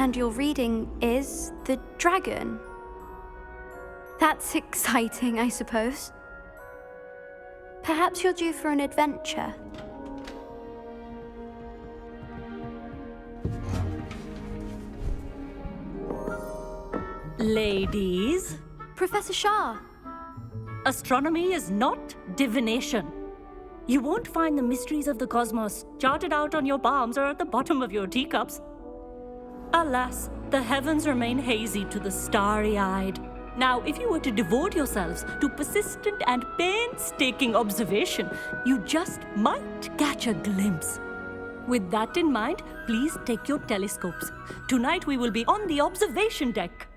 And your reading is the dragon. That's exciting, I suppose. Perhaps you're due for an adventure. Ladies, Professor Shah. astronomy is not divination. You won't find the mysteries of the cosmos charted out on your palms or at the bottom of your teacups. Alas, the heavens remain hazy to the starry-eyed. Now, if you were to devote yourselves to persistent and painstaking observation, you just might catch a glimpse. With that in mind, please take your telescopes. Tonight we will be on the observation deck.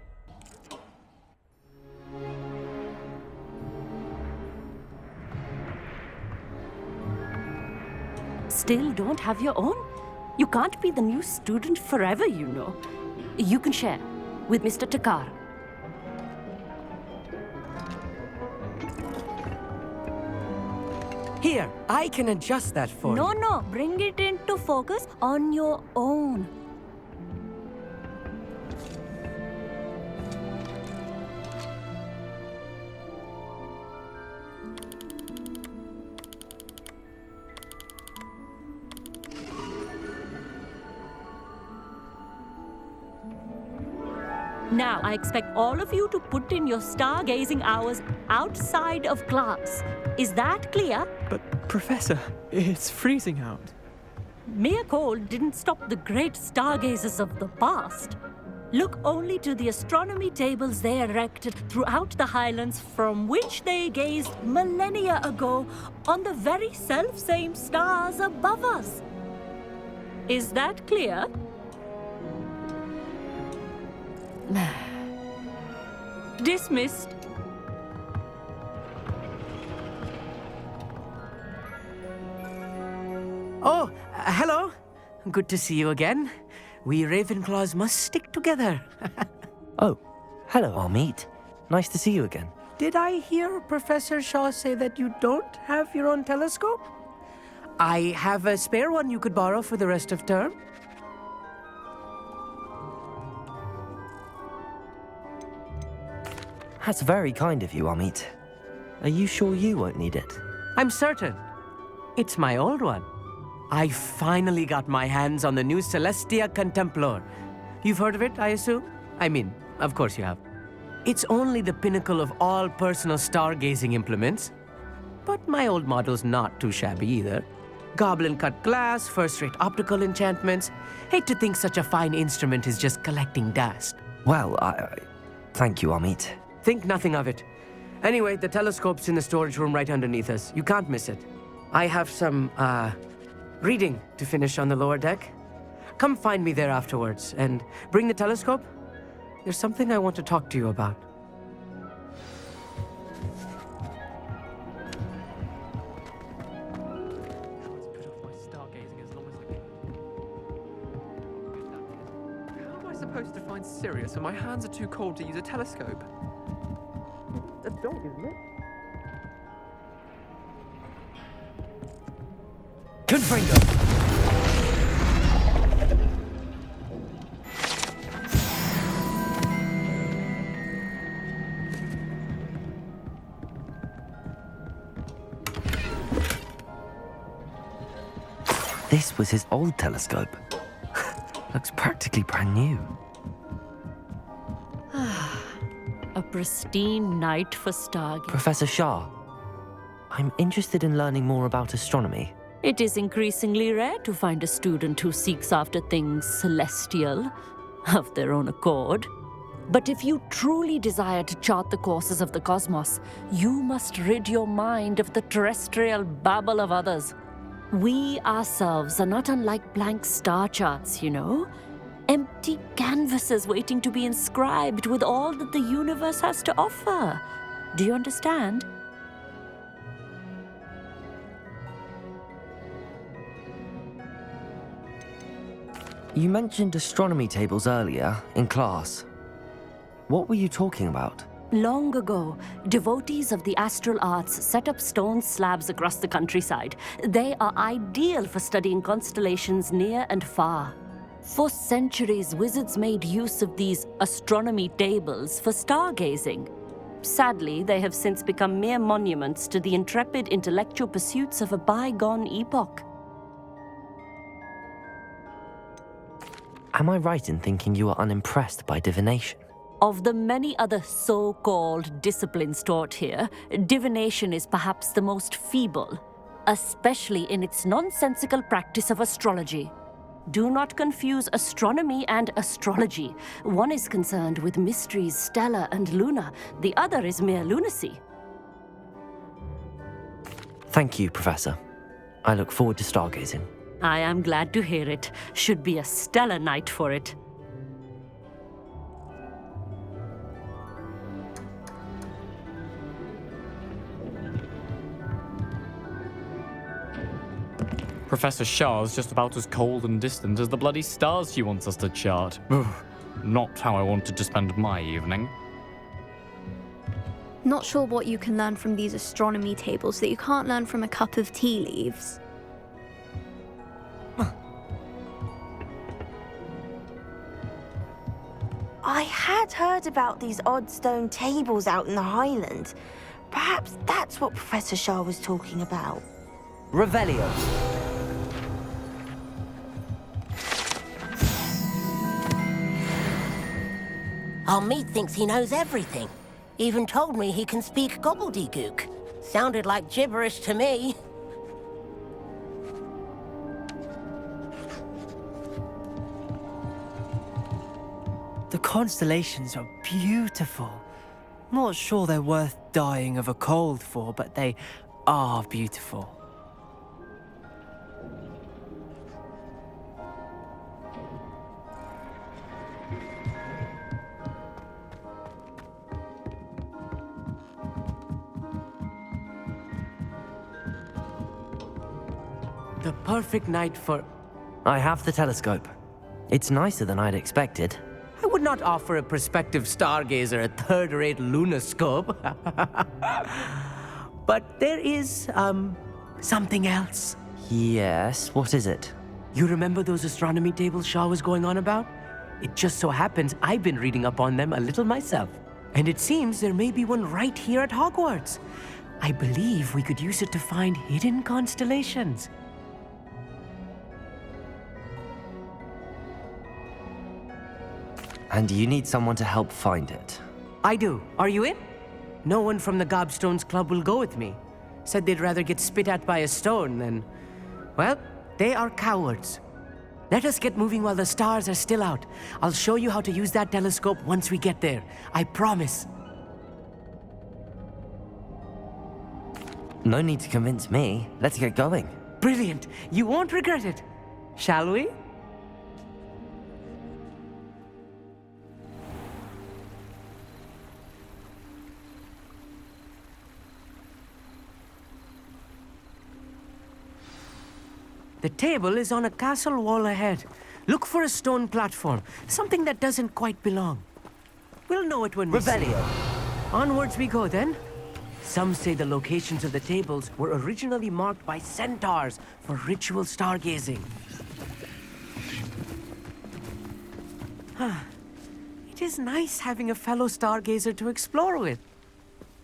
Still don't have your own? You can't be the new student forever, you know. You can share with Mr. Takar. Here, I can adjust that for you. No, bring it into focus on your own. Now, I expect all of you to put in your stargazing hours outside of class. Is that clear? But, Professor, it's freezing out. Mere cold didn't stop the great stargazers of the past. Look only to the astronomy tables they erected throughout the highlands from which they gazed millennia ago on the very self-same stars above us. Is that clear? Dismissed. Oh, hello. Good to see you again. We Ravenclaws must stick together. Oh, hello, Amit. Nice to see you again. Did I hear Professor Shaw say that you don't have your own telescope? I have a spare one you could borrow for the rest of term. That's very kind of you, Amit. Are you sure you won't need it? I'm certain. It's my old one. I finally got my hands on the new Celestia Contemplar. You've heard of it, I assume? I mean, of course you have. It's only the pinnacle of all personal stargazing implements. But my old model's not too shabby either. Goblin-cut glass, first-rate optical enchantments. Hate to think such a fine instrument is just collecting dust. Well, thank you, Amit. Think nothing of it. Anyway, the telescope's in the storage room right underneath us. You can't miss it. I have some, reading to finish on the lower deck. Come find me there afterwards, and bring the telescope. There's something I want to talk to you about. Put off my stargazing as long as I can. How am I supposed to find Sirius when my hands are too cold to use a telescope? A dog, isn't it? Confringo! This was his old telescope. Looks practically brand new. A pristine night for stargazing. Professor Shah, I'm interested in learning more about astronomy. It is increasingly rare to find a student who seeks after things celestial of their own accord. But if you truly desire to chart the courses of the cosmos, you must rid your mind of the terrestrial babble of others. We ourselves are not unlike blank star charts, you know. Empty canvases waiting to be inscribed with all that the universe has to offer. Do you understand? You mentioned astronomy tables earlier in class. What were you talking about? Long ago, devotees of the astral arts set up stone slabs across the countryside. They are ideal for studying constellations near and far. For centuries, wizards made use of these astronomy tables for stargazing. Sadly, they have since become mere monuments to the intrepid intellectual pursuits of a bygone epoch. Am I right in thinking you are unimpressed by divination? Of the many other so-called disciplines taught here, divination is perhaps the most feeble, especially in its nonsensical practice of astrology. Do not confuse astronomy and astrology. One is concerned with mysteries stellar and lunar, the other is mere lunacy. Thank you, Professor. I look forward to stargazing. I am glad to hear it. Should be a stellar night for it. Professor Shah's just about as cold and distant as the bloody stars she wants us to chart. Not how I wanted to spend my evening. Not sure what you can learn from these astronomy tables that you can't learn from a cup of tea leaves. I had heard about these odd stone tables out in the Highlands. Perhaps that's what Professor Shah was talking about. Revelio. Our meat thinks he knows everything. Even told me he can speak gobbledygook. Sounded like gibberish to me. The constellations are beautiful. Not sure they're worth dying of a cold for, but they are beautiful. The perfect night for... I have the telescope. It's nicer than I'd expected. I would not offer a prospective stargazer a third-rate lunoscope. But there is, something else. Yes, what is it? You remember those astronomy tables Shaw was going on about? It just so happens I've been reading up on them a little myself. And it seems there may be one right here at Hogwarts. I believe we could use it to find hidden constellations. And you need someone to help find it. I do. Are you in? No one from the Gobstones Club will go with me. Said they'd rather get spit at by a stone than... Well, they are cowards. Let us get moving while the stars are still out. I'll show you how to use that telescope once we get there. I promise. No need to convince me. Let's get going. Brilliant. You won't regret it. Shall we? The table is on a castle wall ahead. Look for a stone platform, something that doesn't quite belong. We'll know it when we see it. Revelio. Onwards we go then. Some say the locations of the tables were originally marked by centaurs for ritual stargazing. It is nice having a fellow stargazer to explore with.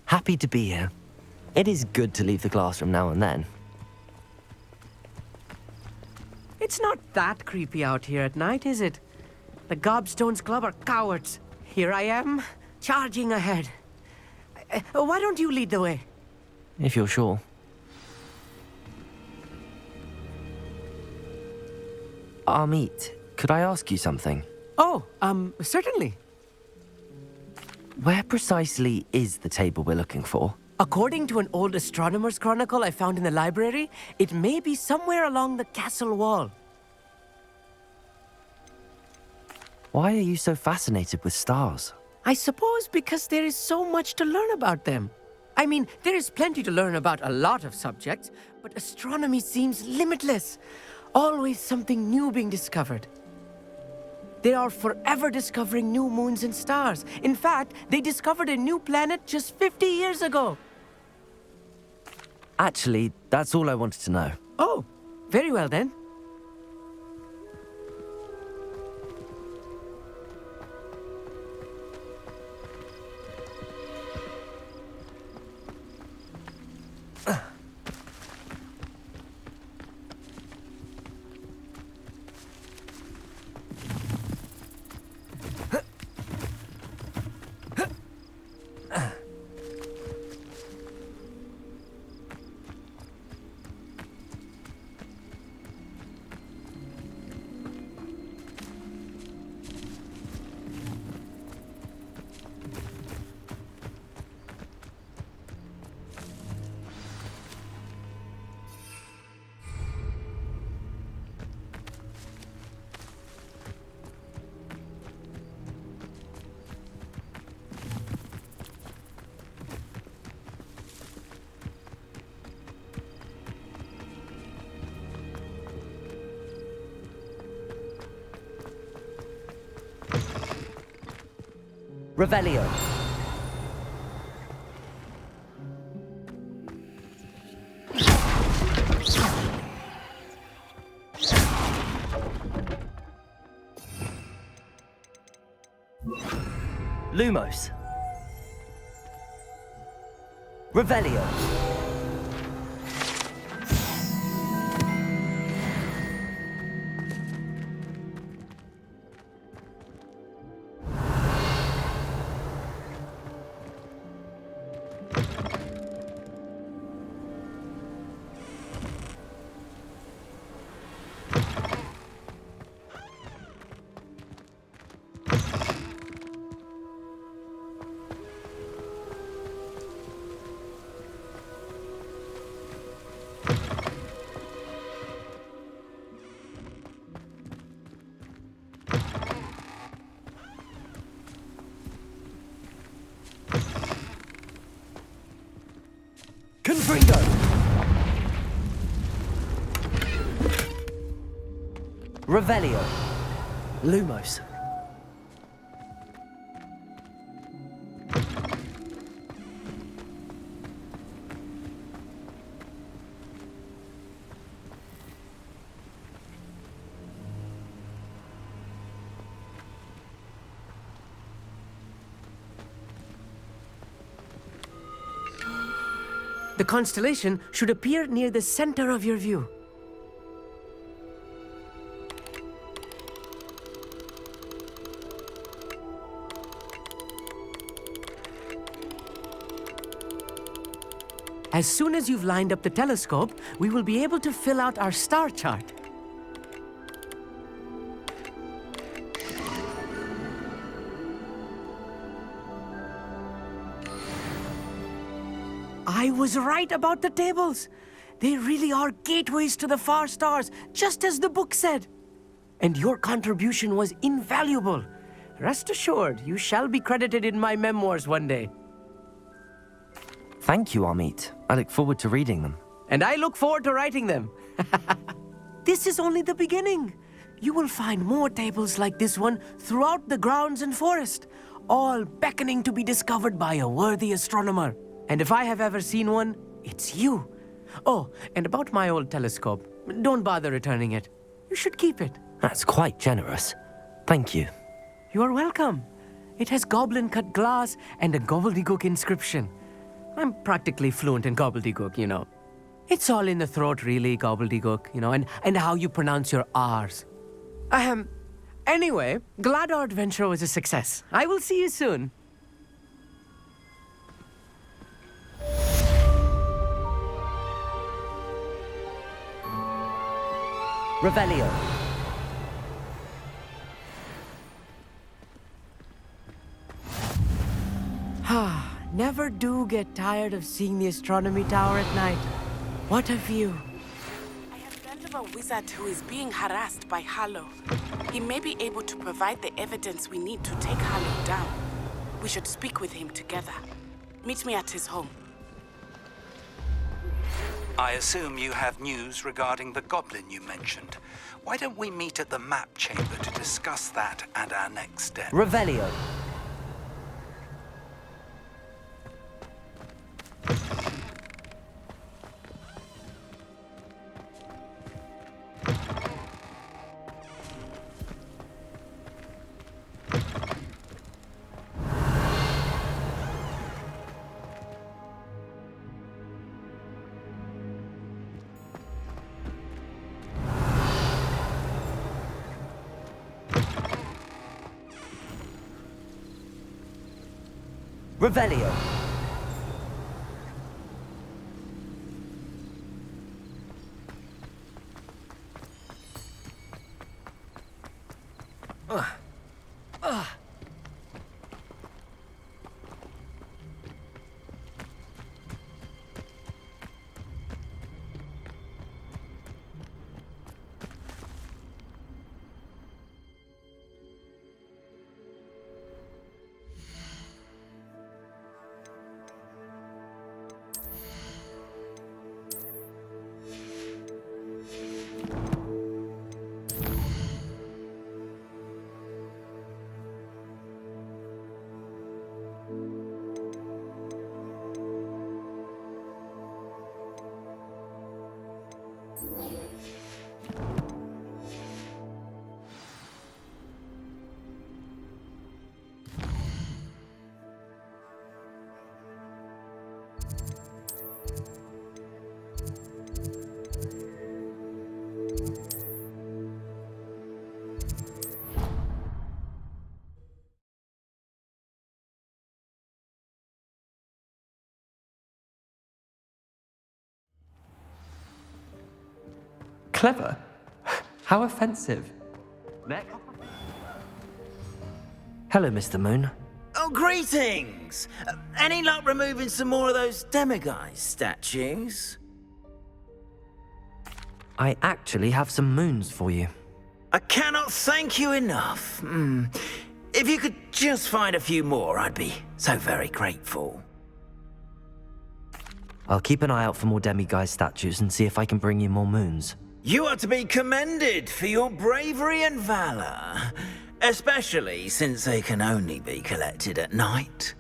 Happy to be here. It is good to leave the classroom now and then. It's not that creepy out here at night, is it? The Gobstones Club are cowards. Here I am, charging ahead. Why don't you lead the way? If you're sure. Amit, could I ask you something? Oh, certainly. Where precisely is the table we're looking for? According to an old astronomer's chronicle I found in the library, it may be somewhere along the castle wall. Why are you so fascinated with stars? I suppose because there is so much to learn about them. I mean, there is plenty to learn about a lot of subjects, but astronomy seems limitless. Always something new being discovered. They are forever discovering new moons and stars. In fact, they discovered a new planet just 50 years ago. Actually, that's all I wanted to know. Oh, very well then. Revelio. Lumos. Revelio. Confringo. Revelio. Lumos. The constellation should appear near the center of your view. As soon as you've lined up the telescope, we will be able to fill out our star chart. I was right about the tables. They really are gateways to the far stars, just as the book said. And your contribution was invaluable. Rest assured, you shall be credited in my memoirs one day. Thank you, Amit. I look forward to reading them. And I look forward to writing them. This is only the beginning. You will find more tables like this one throughout the grounds and forest, all beckoning to be discovered by a worthy astronomer. And if I have ever seen one, it's you. Oh, and about my old telescope, don't bother returning it. You should keep it. That's quite generous. Thank you. You are welcome. It has goblin-cut glass and a gobbledygook inscription. I'm practically fluent in gobbledygook, you know. It's all in the throat, really, gobbledygook, you know, and how you pronounce your R's. Anyway, glad our adventure was a success. I will see you soon. Revelio. Never do get tired of seeing the astronomy tower at night. What a view. I have learned of a wizard who is being harassed by Harlow. He may be able to provide the evidence we need to take Harlow down. We should speak with him together. Meet me at his home. I assume you have news regarding the goblin you mentioned. Why don't we meet at the map chamber to discuss that and our next step? Revelio. Revelio. Clever? How offensive. Next. Hello, Mr. Moon. Oh, greetings! Any luck removing some more of those demiguise statues? I actually have some moons for you. I cannot thank you enough. If you could just find a few more, I'd be so very grateful. I'll keep an eye out for more demiguise statues and see if I can bring you more moons. You are to be commended for your bravery and valor, especially since they can only be collected at night.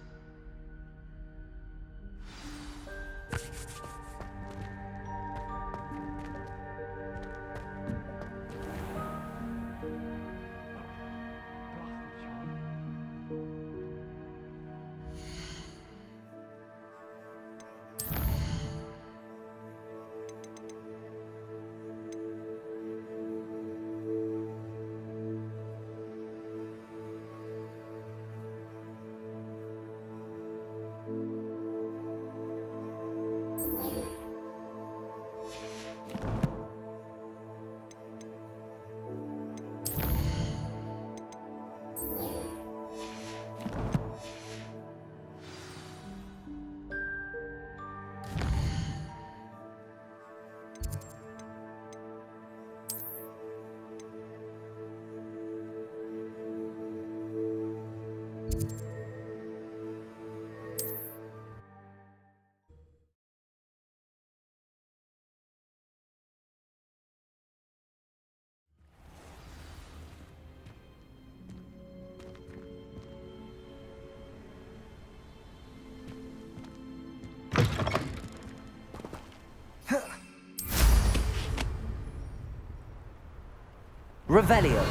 Revelio.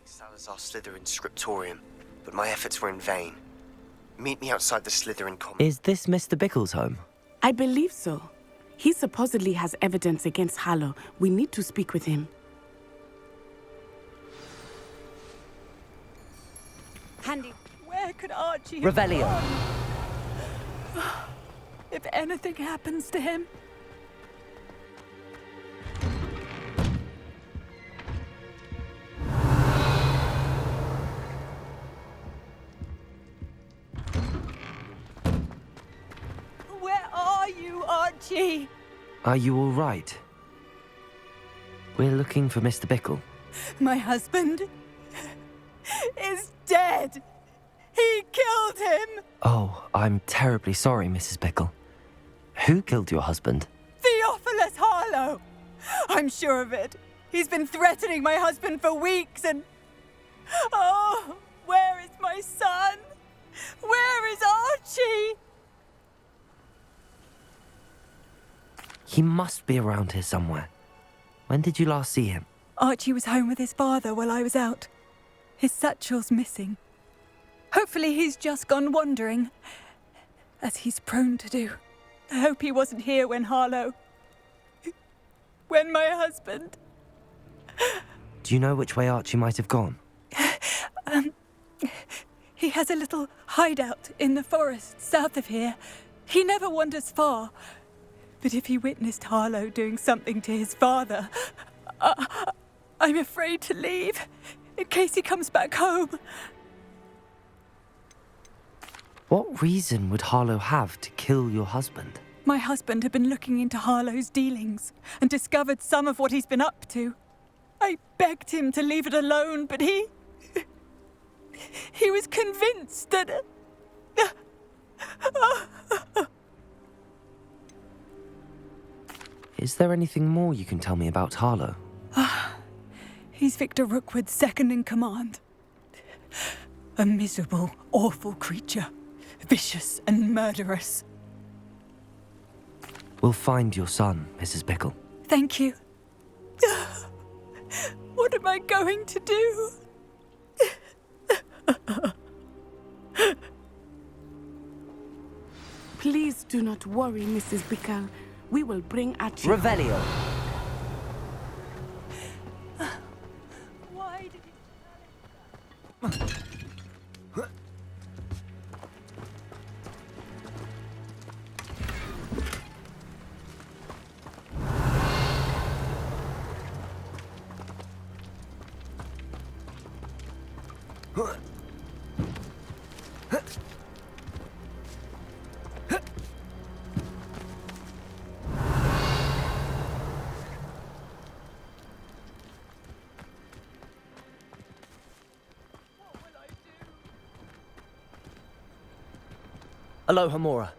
Salazar Slytherin scriptorium, but my efforts were in vain. Meet me outside the Slytherin common. Is this Mr. Bickle's home? I believe so. He supposedly has evidence against Harlow. We need to speak with him. Handy. Where could Archie have Revelio. gone? If anything happens to him. Where are you, Archie? Are you all right? We're looking for Mr. Bickle. My husband is dead. He killed him. Oh, I'm terribly sorry, Mrs. Bickle. Who killed your husband? Theophilus Harlow. I'm sure of it. He's been threatening my husband for weeks and... Oh, where is my son? Where is Archie? He must be around here somewhere. When did you last see him? Archie was home with his father while I was out. His satchel's missing. Hopefully he's just gone wandering, as he's prone to do. I hope he wasn't here when when my husband... Do you know which way Archie might have gone? He has a little hideout in the forest south of here. He never wanders far. But if he witnessed Harlow doing something to his father, I'm afraid to leave, in case he comes back home. What reason would Harlow have to kill your husband? My husband had been looking into Harlow's dealings and discovered some of what he's been up to. I begged him to leave it alone, but he was convinced that... Is there anything more you can tell me about Harlow? He's Victor Rookwood's second in command. A miserable, awful creature. Vicious and murderous. We'll find your son, Mrs. Bickle. Thank you. What am I going to do? Please do not worry, Mrs. Bickle. We will bring Archie. Revelio. Why did Aloha Mora.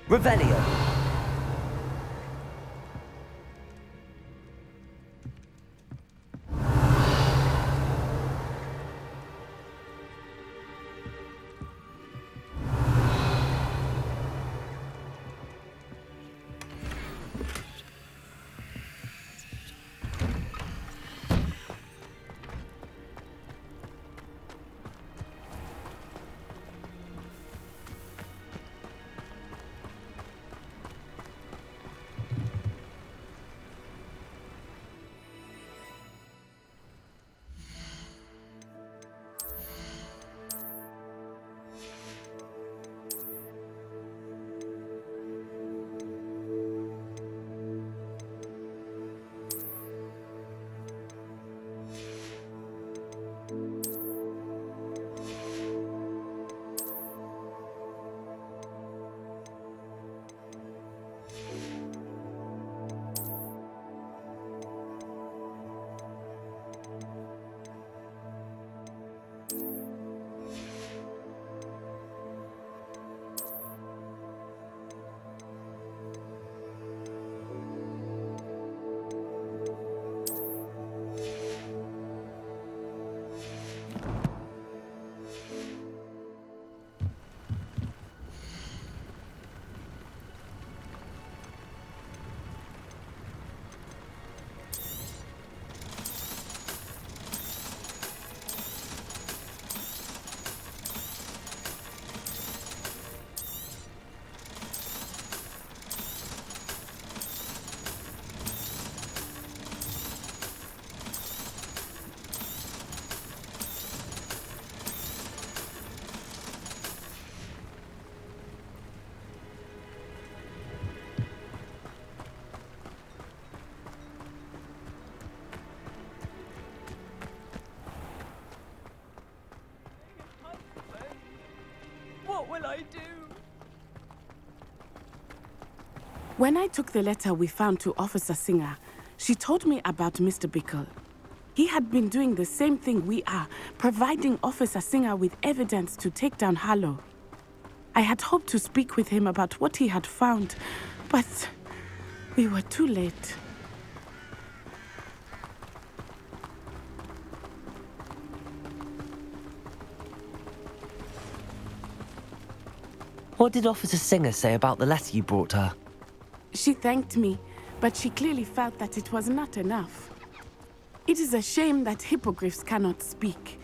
Revelio. What will I do? When I took the letter we found to Officer Singer, she told me about Mr. Bickle. He had been doing the same thing we are, providing Officer Singer with evidence to take down Harlow. I had hoped to speak with him about what he had found, but we were too late. What did Officer Singer say about the letter you brought her? She thanked me, but she clearly felt that it was not enough. It is a shame that hippogriffs cannot speak.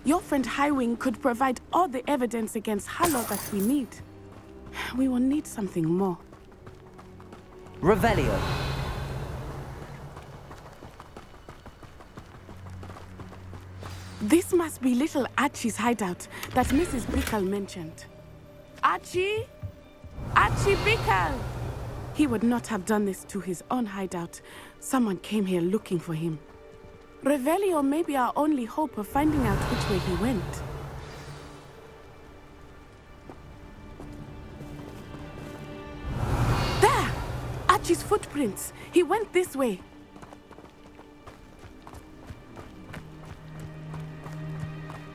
Your friend Highwing could provide all the evidence against Harlow that we need. We will need something more. Revelio. This must be little Archie's hideout that Mrs. Bickle mentioned. Archie? Archie Bickle! He would not have done this to his own hideout. Someone came here looking for him. Revelio may be our only hope of finding out which way he went. Archie's footprints. He went this way.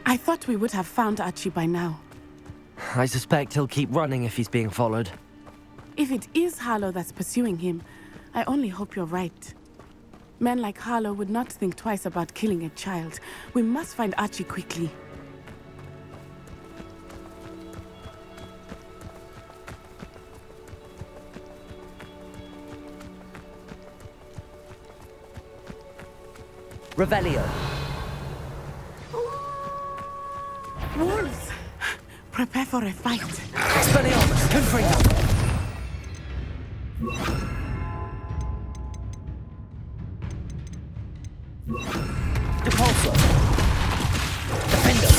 I thought we would have found Archie by now. I suspect he'll keep running if he's being followed. If it is Harlow that's pursuing him, I only hope you're right. Men like Harlow would not think twice about killing a child. We must find Archie quickly. Revelio. Wolves! Prepare for a fight. Expelliarmus, Confringo. Depulso. Defender.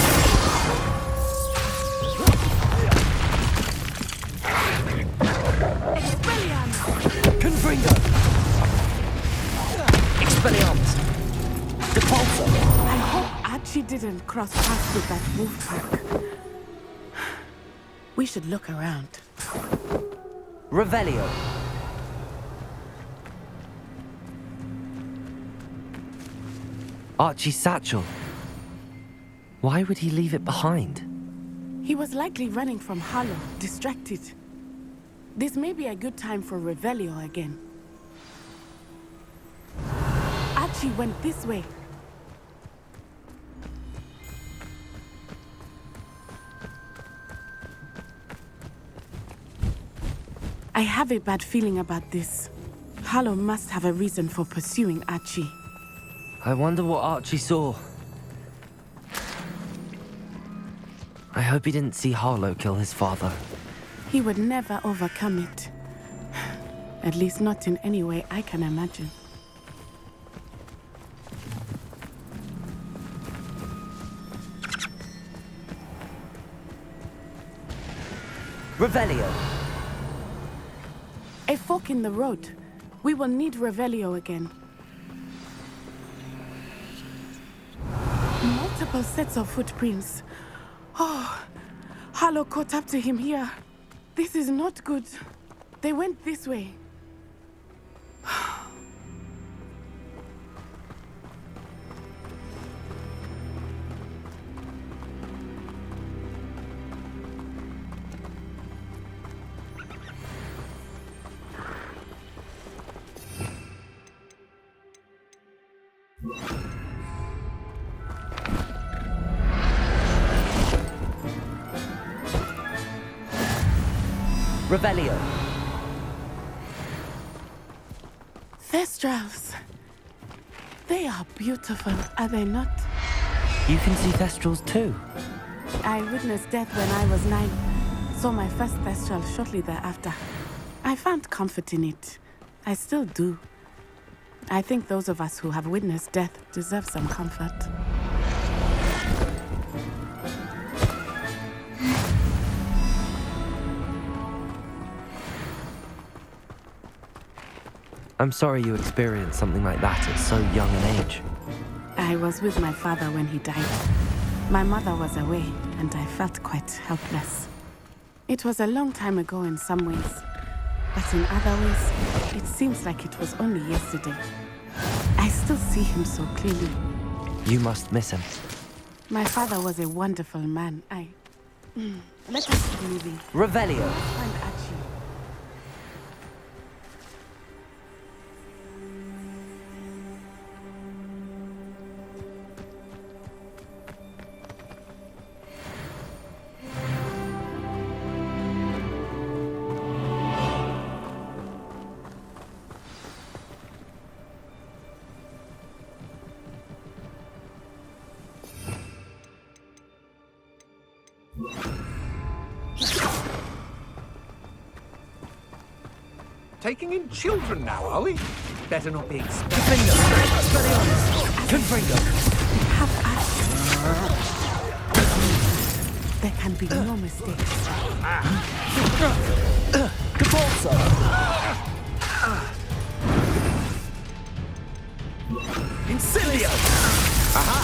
Expelliarmus! Confringo. Expelliarmus. Depulso. I hope Archie didn't cross paths with that wolf pack. We should look around. Revelio. Archie's satchel. Why would he leave it behind? He was likely running from Harlow, distracted. This may be a good time for Revelio again. Archie went this way. I have a bad feeling about this. Harlow must have a reason for pursuing Archie. I wonder what Archie saw. I hope he didn't see Harlow kill his father. He would never overcome it. At least not in any way I can imagine. Revelio. A fork in the road. We will need Revelio again. Multiple sets of footprints. Oh, Harlow caught up to him here. This is not good. They went this way. Revelio. Thestrals. They are beautiful, are they not? You can see Thestrals too. I witnessed death when I was 9. Saw my first Thestral shortly thereafter. I found comfort in it. I still do. I think those of us who have witnessed death deserve some comfort. I'm sorry you experienced something like that at so young an age. I was with my father when he died. My mother was away, and I felt quite helpless. It was a long time ago in some ways, but in other ways, it seems like it was only yesterday. I still see him so clearly. You must miss him. My father was a wonderful man. Let us keep moving. Revelio. Let's find Archie. Taking in children now, are we? Better not be expected. Confringo. Have Archie. There can be no mistakes. Depulso. Incendio! Aha!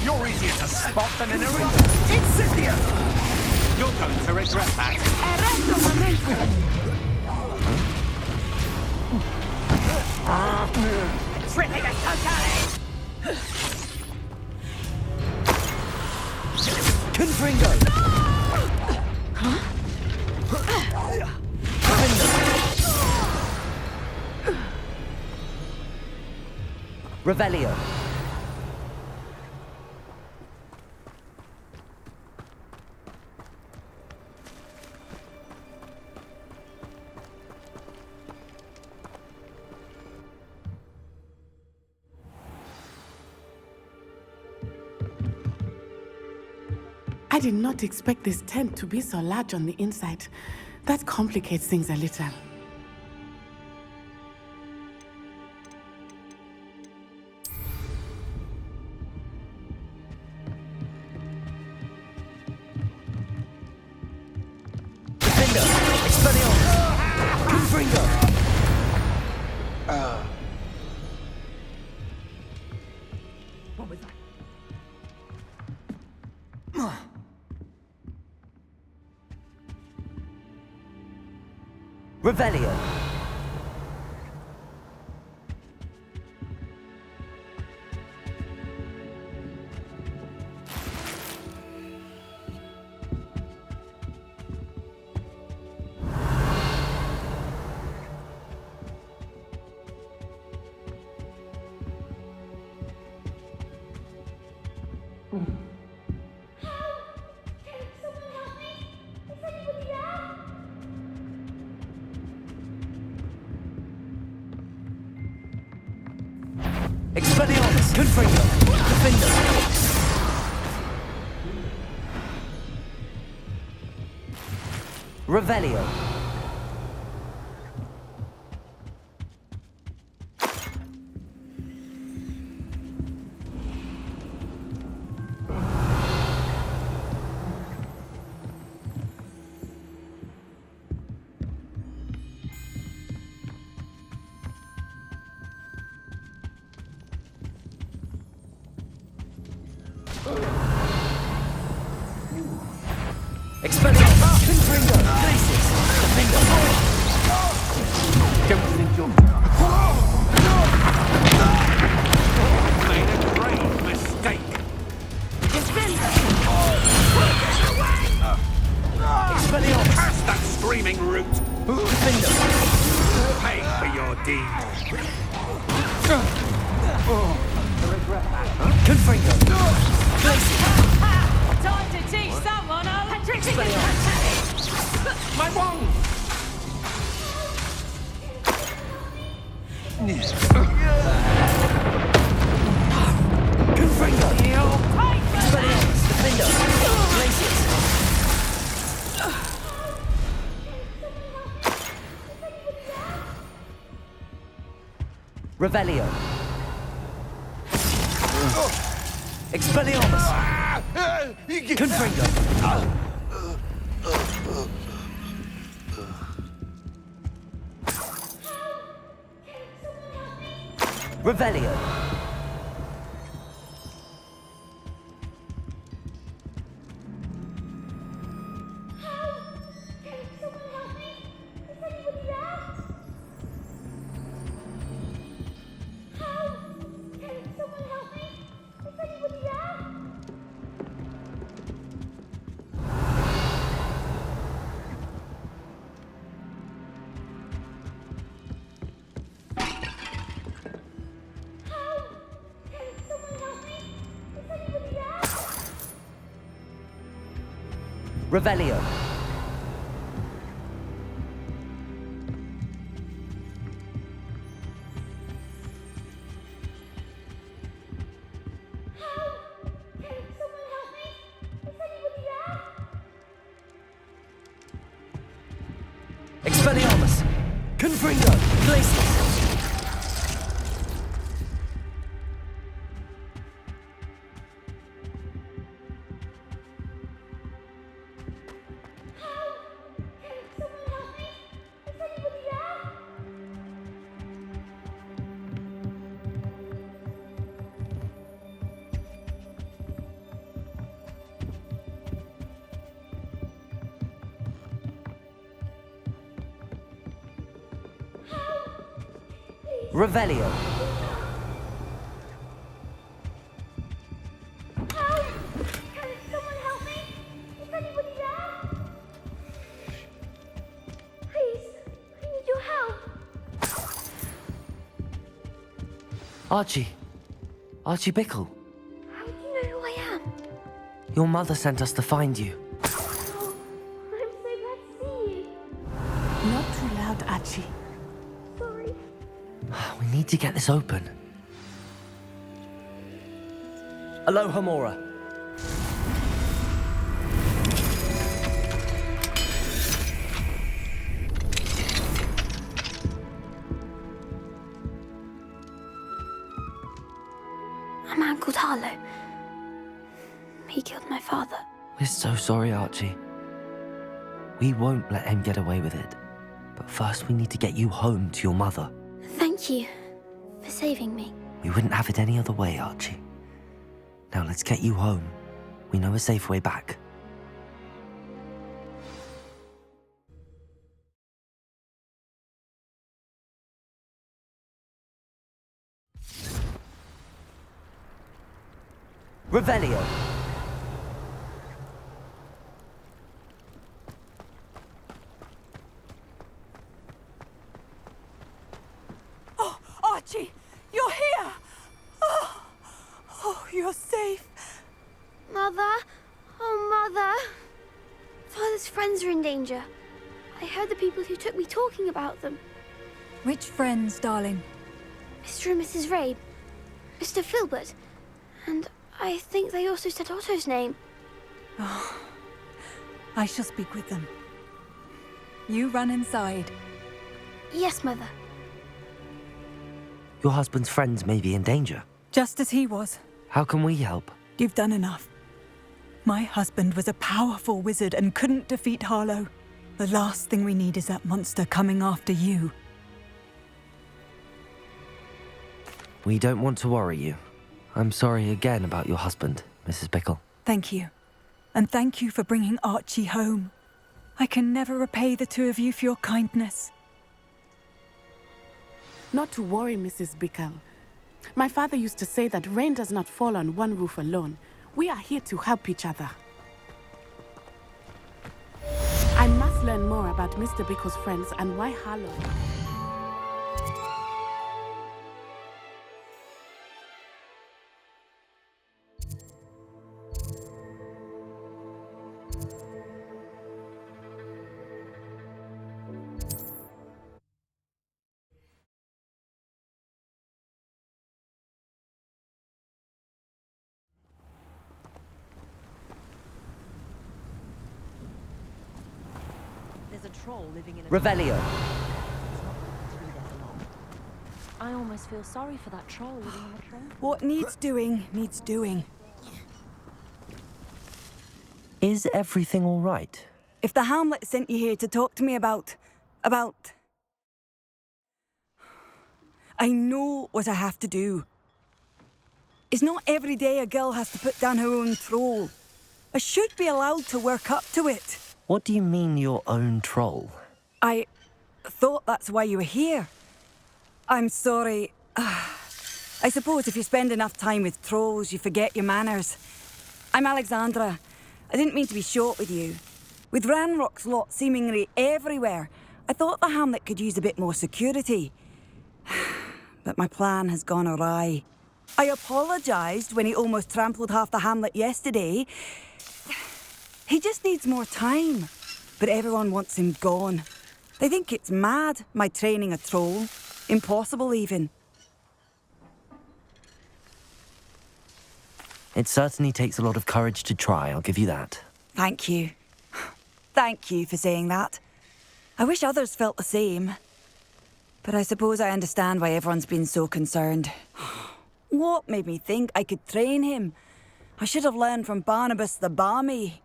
You're easier to spot than an erect. Incendio! You'll go going to regret that. Tripping us totally! Confringo! Revelio. I did not expect this tent to be so large on the inside. That complicates things a little. What was that? Revelio. Expelliarmus, Confringo, Defender. Revelio. Expelliarmus, Confringo, Places, Defender. Don't think you're... Made a grave mistake. Expelliarmus. Curse that screaming root. Defender. Pay for your deed. Confringo. Places. Time to teach someone a My wand! Confringo. Expelliarmus, Defender. Places. Revelio. Expelliarmus. Confringo. Revelio. Revelio. Expelliarmus. Confringo. Places. Revelio. Help! Can someone help me? Is anybody there? Please, I need your help. Archie. Archie Bickle. How do you know who I am? Your mother sent us to find you. Oh, I'm so glad to see you. Not too loud, Archie. Sorry. We need to get this open. Aloha, Mora. A man called Harlow. He killed my father. We're so sorry, Archie. We won't let him get away with it. But first we need to get you home to your mother. Thank you for saving me. We wouldn't have it any other way, Archie. Now let's get you home. We know a safe way back. Revelio. Oh, Archie, you're here! Oh, you're safe. Mother? Oh, Mother. Father's friends are in danger. I heard the people who took me talking about them. Which friends, darling? Mr. and Mrs. Rabe, Mr. Filbert, and I think they also said Otto's name. Oh, I shall speak with them. You run inside. Yes, Mother. Your husband's friends may be in danger. Just as he was. How can we help? You've done enough. My husband was a powerful wizard and couldn't defeat Harlow. The last thing we need is that monster coming after you. We don't want to worry you. I'm sorry again about your husband, Mrs. Bickle. Thank you. And thank you for bringing Archie home. I can never repay the two of you for your kindness. Not to worry, Mrs. Bickle. My father used to say that rain does not fall on one roof alone. We are here to help each other. I must learn more about Mr. Bickle's friends and why Harlow. There's a troll living in a... Revelio. I almost feel sorry for that troll living in the troll. What needs doing, needs doing. Is everything all right? If the Hamlet sent you here to talk to me about... I know what I have to do. It's not every day a girl has to put down her own troll. I should be allowed to work up to it. What do you mean, your own troll? I thought that's why you were here. I'm sorry. I suppose if you spend enough time with trolls, you forget your manners. I'm Alexandra. I didn't mean to be short with you. With Ranrock's lot seemingly everywhere, I thought the Hamlet could use a bit more security. But my plan has gone awry. I apologised when he almost trampled half the Hamlet yesterday. He just needs more time. But everyone wants him gone. They think it's mad, my training a troll. Impossible, even. It certainly takes a lot of courage to try, I'll give you that. Thank you. Thank you for saying that. I wish others felt the same. But I suppose I understand why everyone's been so concerned. What made me think I could train him? I should have learned from Barnabas the Barmy.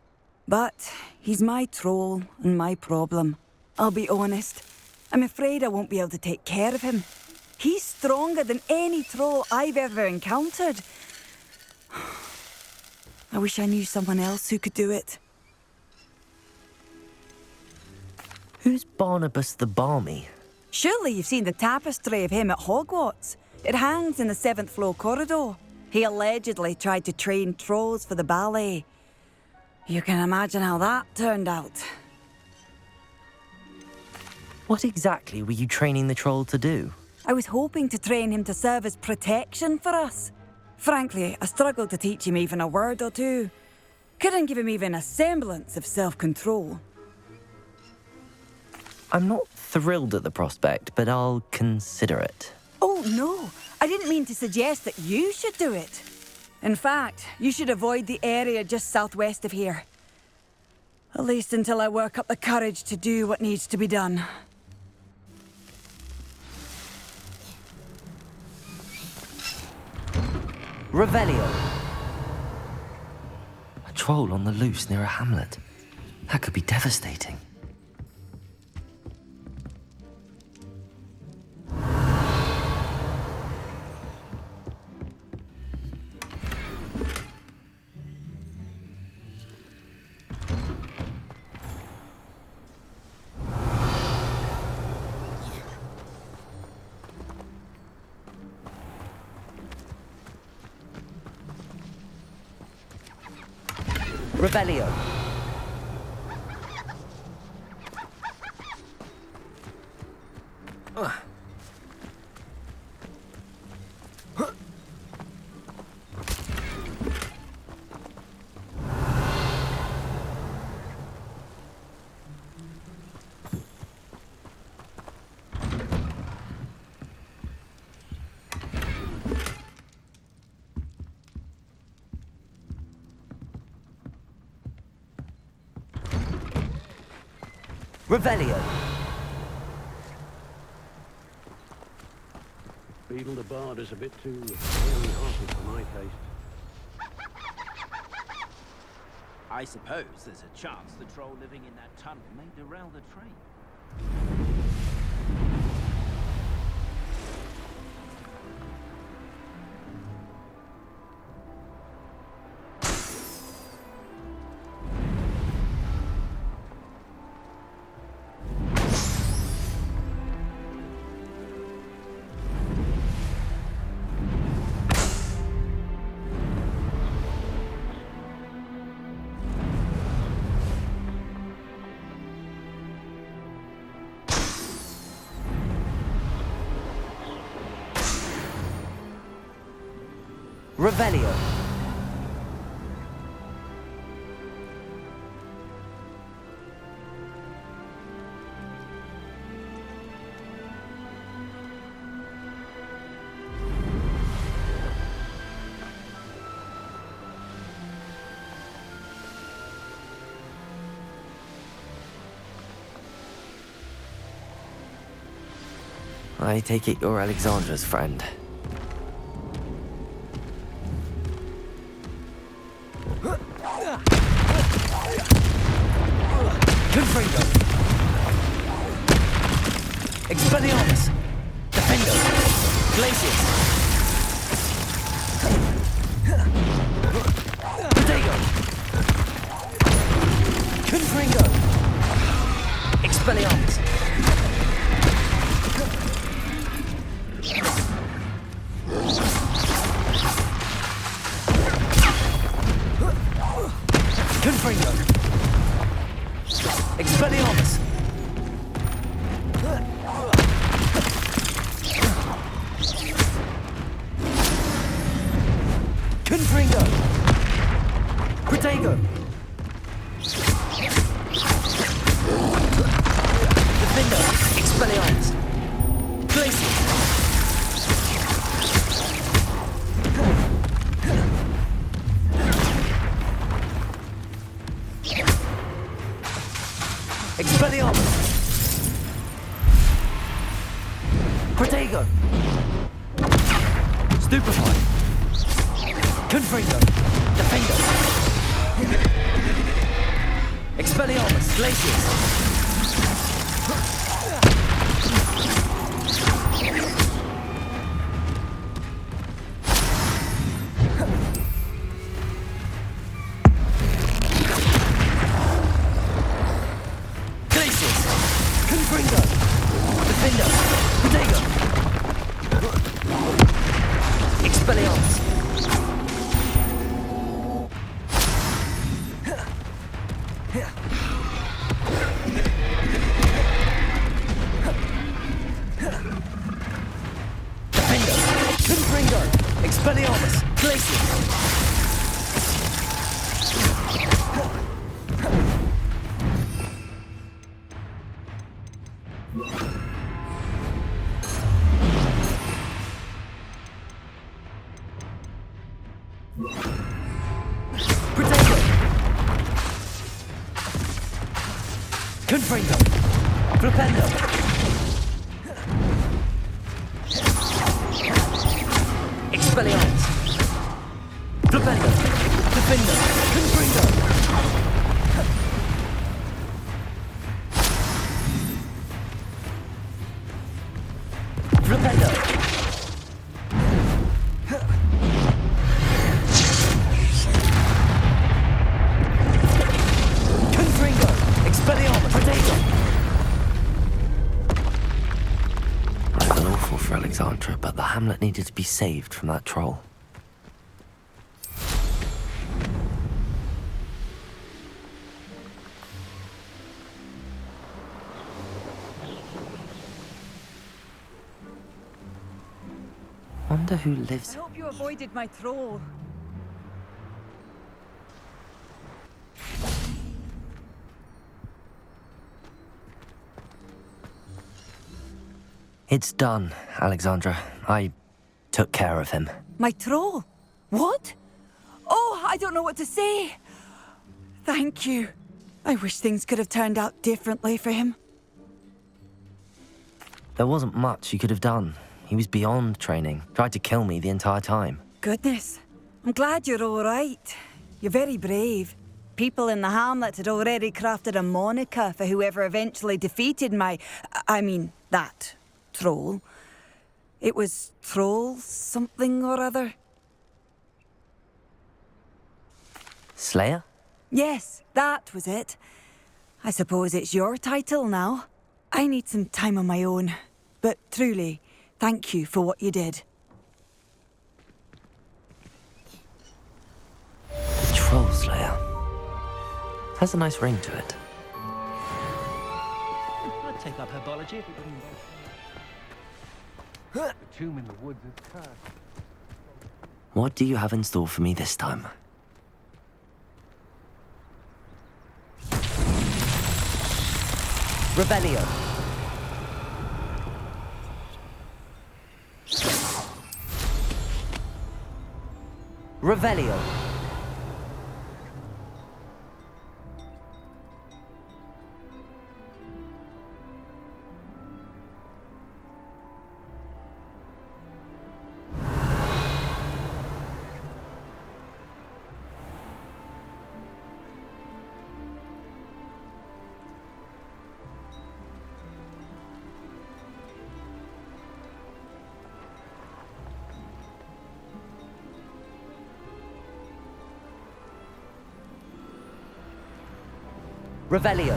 But he's my troll and my problem. I'll be honest. I'm afraid I won't be able to take care of him. He's stronger than any troll I've ever encountered. I wish I knew someone else who could do it. Who's Barnabas the Barmy? Surely you've seen the tapestry of him at Hogwarts. It hangs in the 7th floor corridor. He allegedly tried to train trolls for the ballet. You can imagine how that turned out. What exactly were you training the troll to do? I was hoping to train him to serve as protection for us. Frankly, I struggled to teach him even a word or two. Couldn't give him even a semblance of self-control. I'm not thrilled at the prospect, but I'll consider it. Oh, no. I didn't mean to suggest that you should do it. In fact, you should avoid the area just southwest of here. At least until I work up the courage to do what needs to be done. Revelio. A troll on the loose near a hamlet. That could be devastating. Revelio. Revelio. Beetle the Bard is a bit too hearty for my taste. I suppose there's a chance the troll living in that tunnel may derail the train. Revelio. I take it you're Alexandra's friend. Expelliarmus! Defendo! Glacius! Protego! Confringo! Expelliarmus! Confringo! Expelliarmus! Confringo! Protego! Defendo! Expelliarmus! Glacius! Expelliarmus! Protego! Stupefy! Confringo! Defendo! Expelliarmus! Glacius! Glacius! Confringo! Defendo! Confringo! Flipendo! Expelliarmus! Flipendo! Defendo! Confringo! Flipendo! Confringo! Expelliarmus! Protego! I feel awful for Alexandra, but the hamlet needed to be saved from that troll. Wonder who lives. I hope you avoided my troll. It's done, Alexandra. I took care of him. My troll? What? Oh, I don't know what to say. Thank you. I wish things could have turned out differently for him. There wasn't much you could have done. He was beyond training. Tried to kill me the entire time. Goodness. I'm glad you're all right. You're very brave. People in the hamlet had already crafted a moniker for whoever eventually defeated that troll. It was Troll something or other. Slayer? Yes, that was it. I suppose it's your title now. I need some time on my own. But truly, thank you for what you did. The Troll Slayer. Has a nice ring to it. I'd take up herbology if it wouldn't involve. The tomb in the woods is cursed. What do you have in store for me this time? Rebellion. Revelio. Revelio.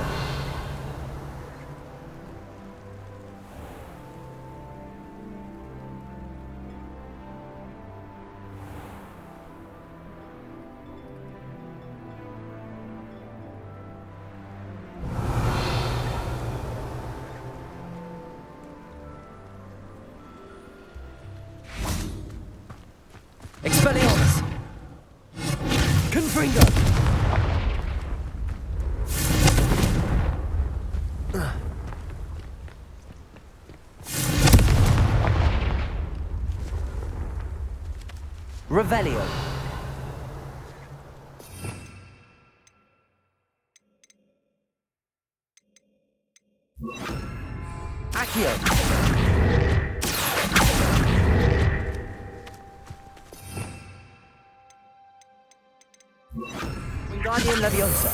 Expelliarmus. Confringo. Revelio. Accio. Wingardium Leviosa.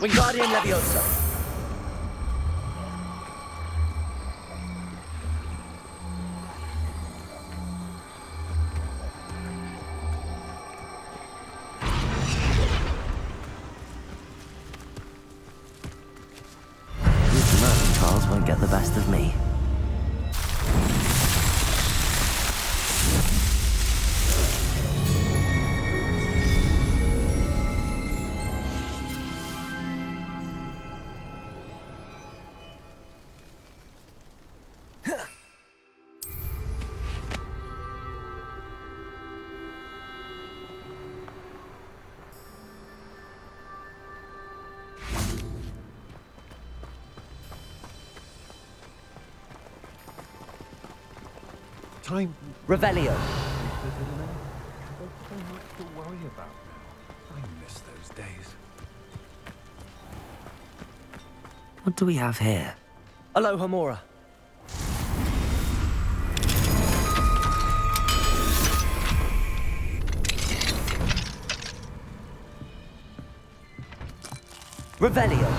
Wingardium Leviosa. Won't get the best of me. Time. Revelio. There's so much to worry about now. I miss those days. What do we have here? Aloha Mora. Revelio.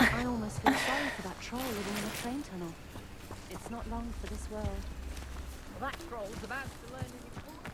I almost feel sorry for that troll living in a train tunnel. It's not long for this world. That troll's about to learn an important...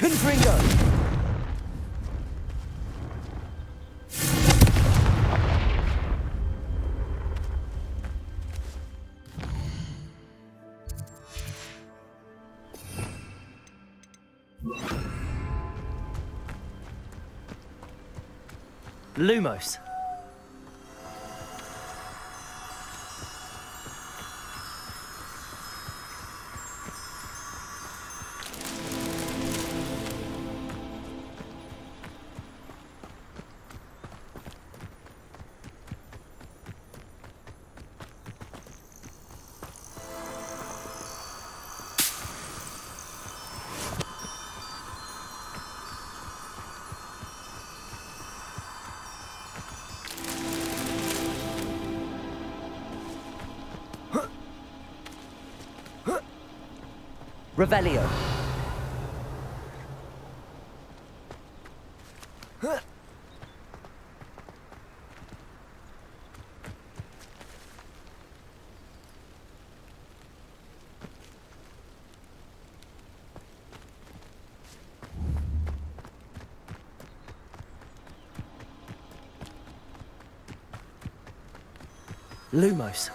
Confringo! Lumos. Revelio. Lumos.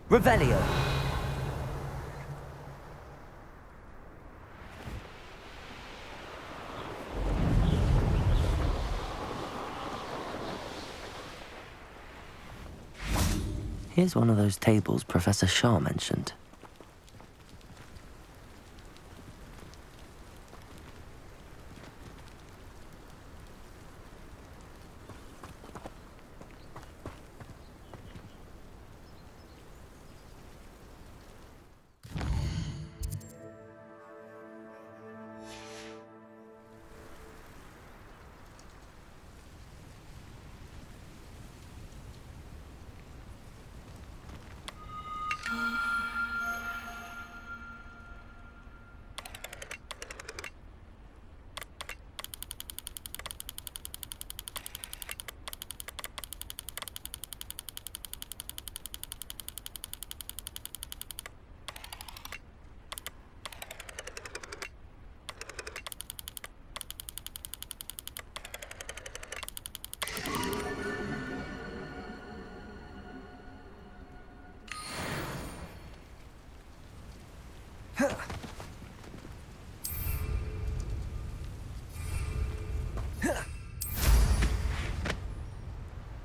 Revelio. Here's one of those tables Professor Shaw mentioned.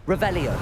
Revelio.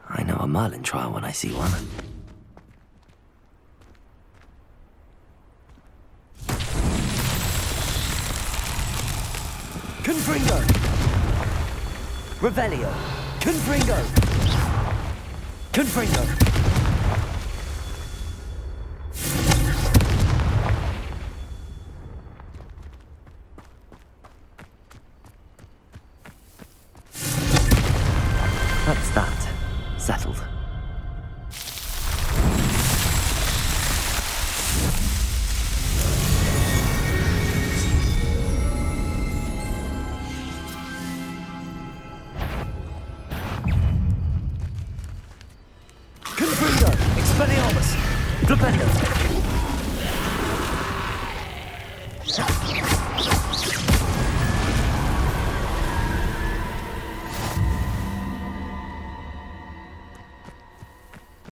I know a Merlin trial when I see one. Confringo! Revelio! Confringo! Confringo! That's that. Settled. Confringo! Expelliarmus! Flipendo!